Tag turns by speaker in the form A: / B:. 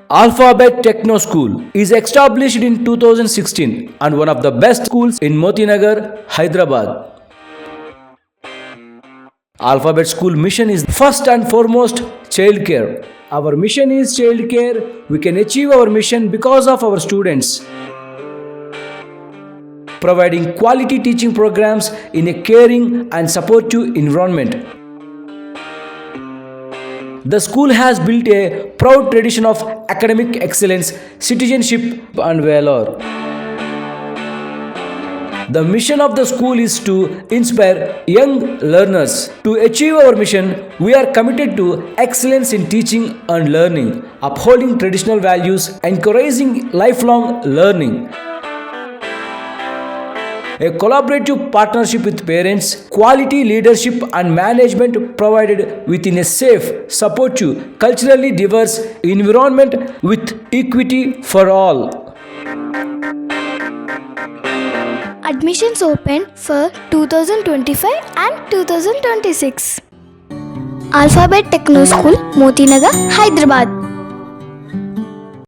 A: Alphabet Techno School is established in 2016 and one of the best schools in Motinagar, Hyderabad. Alphabet School mission is first and foremost childcare. Our mission is childcare. We can achieve our mission because of our students. Providing quality teaching programs in a caring and supportive environment. The school has built a proud tradition of academic excellence, citizenship, and valor. The mission of the school is to inspire young learners. To achieve our mission, we are committed to excellence in teaching and learning, upholding traditional values, encouraging lifelong learning. A collaborative partnership with parents, quality leadership and management provided within a safe, supportive, culturally diverse environment with equity for all.
B: Admissions open for 2025 and 2026. Alphabet Techno School, Motinagar, Hyderabad.